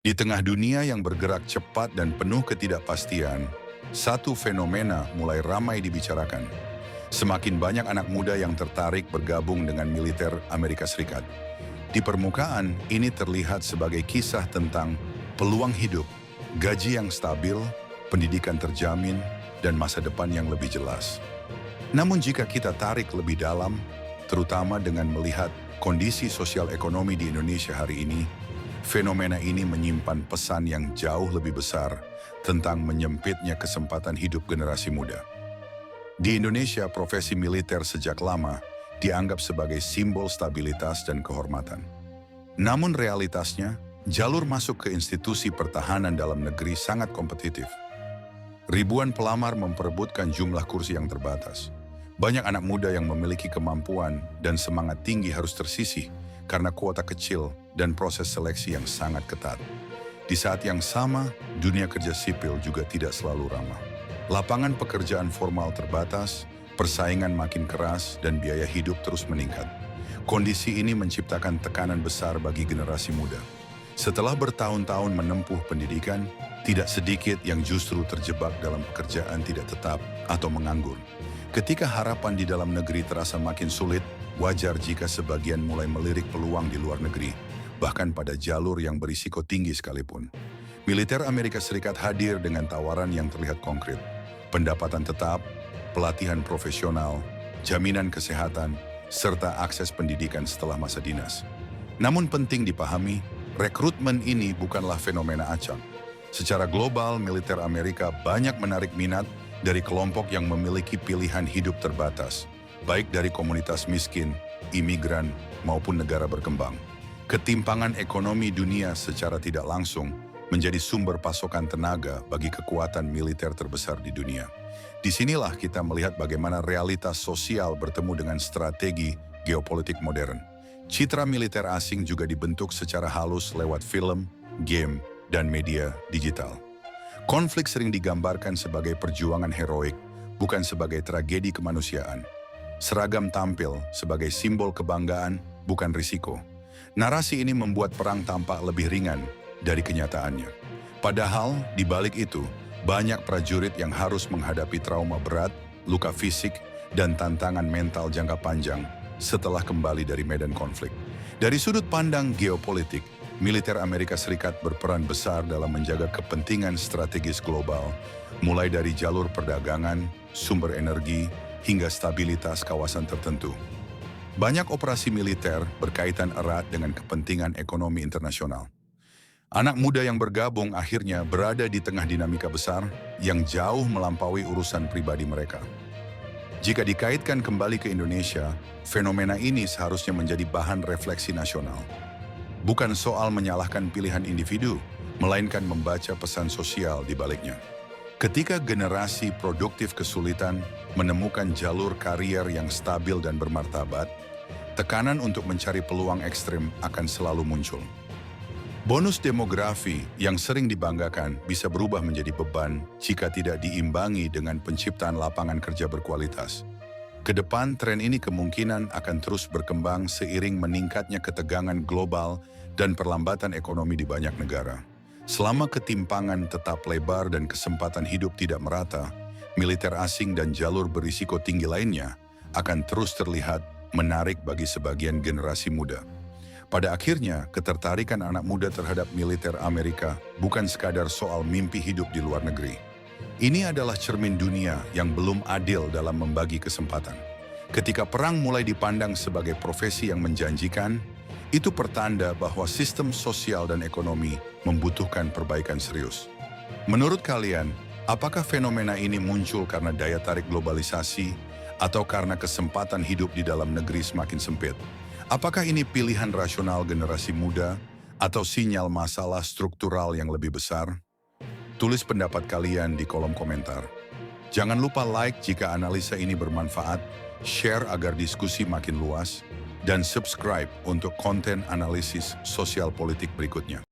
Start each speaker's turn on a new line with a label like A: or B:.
A: Di tengah dunia yang bergerak cepat dan penuh ketidakpastian, satu fenomena mulai ramai dibicarakan. Semakin banyak anak muda yang tertarik bergabung dengan militer Amerika Serikat. Di permukaan, ini terlihat sebagai kisah tentang peluang hidup, gaji yang stabil, pendidikan terjamin, dan masa depan yang lebih jelas. Namun jika kita tarik lebih dalam, terutama dengan melihat kondisi sosial ekonomi di Indonesia hari ini, fenomena ini menyimpan pesan yang jauh lebih besar tentang menyempitnya kesempatan hidup generasi muda. Di Indonesia, profesi militer sejak lama dianggap sebagai simbol stabilitas dan kehormatan. Namun realitasnya, jalur masuk ke institusi pertahanan dalam negeri sangat kompetitif. Ribuan pelamar memperebutkan jumlah kursi yang terbatas. Banyak anak muda yang memiliki kemampuan dan semangat tinggi harus tersisih karena kuota kecil dan proses seleksi yang sangat ketat. Di saat yang sama, dunia kerja sipil juga tidak selalu ramah. Lapangan pekerjaan formal terbatas, persaingan makin keras, dan biaya hidup terus meningkat. Kondisi ini menciptakan tekanan besar bagi generasi muda. Setelah bertahun-tahun menempuh pendidikan, tidak sedikit yang justru terjebak dalam pekerjaan tidak tetap atau menganggur. Ketika harapan di dalam negeri terasa makin sulit, wajar jika sebagian mulai melirik peluang di luar negeri, bahkan pada jalur yang berisiko tinggi sekalipun. Militer Amerika Serikat hadir dengan tawaran yang terlihat konkret. Pendapatan tetap, pelatihan profesional, jaminan kesehatan, serta akses pendidikan setelah masa dinas. Namun penting dipahami, rekrutmen ini bukanlah fenomena acak. Secara global, militer Amerika banyak menarik minat dari kelompok yang memiliki pilihan hidup terbatas, baik dari komunitas miskin, imigran, maupun negara berkembang. Ketimpangan ekonomi dunia secara tidak langsung menjadi sumber pasokan tenaga bagi kekuatan militer terbesar di dunia. Disinilah kita melihat bagaimana realitas sosial bertemu dengan strategi geopolitik modern. Citra militer asing juga dibentuk secara halus lewat film, game, dan media digital. Konflik sering digambarkan sebagai perjuangan heroik, bukan sebagai tragedi kemanusiaan. Seragam tampil sebagai simbol kebanggaan, bukan risiko. Narasi ini membuat perang tampak lebih ringan dari kenyataannya. Padahal, di balik itu, banyak prajurit yang harus menghadapi trauma berat, luka fisik, dan tantangan mental jangka panjang setelah kembali dari medan konflik. Dari sudut pandang geopolitik, militer Amerika Serikat berperan besar dalam menjaga kepentingan strategis global, mulai dari jalur perdagangan, sumber energi, hingga stabilitas kawasan tertentu. Banyak operasi militer berkaitan erat dengan kepentingan ekonomi internasional. Anak muda yang bergabung akhirnya berada di tengah dinamika besar yang jauh melampaui urusan pribadi mereka. Jika dikaitkan kembali ke Indonesia, fenomena ini seharusnya menjadi bahan refleksi nasional. Bukan soal menyalahkan pilihan individu, melainkan membaca pesan sosial di baliknya. Ketika generasi produktif kesulitan menemukan jalur karier yang stabil dan bermartabat, tekanan untuk mencari peluang ekstrim akan selalu muncul. Bonus demografi yang sering dibanggakan bisa berubah menjadi beban jika tidak diimbangi dengan penciptaan lapangan kerja berkualitas. Kedepan, tren ini kemungkinan akan terus berkembang seiring meningkatnya ketegangan global dan perlambatan ekonomi di banyak negara. Selama ketimpangan tetap lebar dan kesempatan hidup tidak merata, militer asing dan jalur berisiko tinggi lainnya akan terus terlihat menarik bagi sebagian generasi muda. Pada akhirnya, ketertarikan anak muda terhadap militer Amerika bukan sekadar soal mimpi hidup di luar negeri. Ini adalah cermin dunia yang belum adil dalam membagi kesempatan. Ketika perang mulai dipandang sebagai profesi yang menjanjikan, itu pertanda bahwa sistem sosial dan ekonomi membutuhkan perbaikan serius. Menurut kalian, apakah fenomena ini muncul karena daya tarik globalisasi atau karena kesempatan hidup di dalam negeri semakin sempit? Apakah ini pilihan rasional generasi muda atau sinyal masalah struktural yang lebih besar? Tulis pendapat kalian di kolom komentar. Jangan lupa like jika analisa ini bermanfaat, share agar diskusi makin luas, dan subscribe untuk konten analisis sosial politik berikutnya.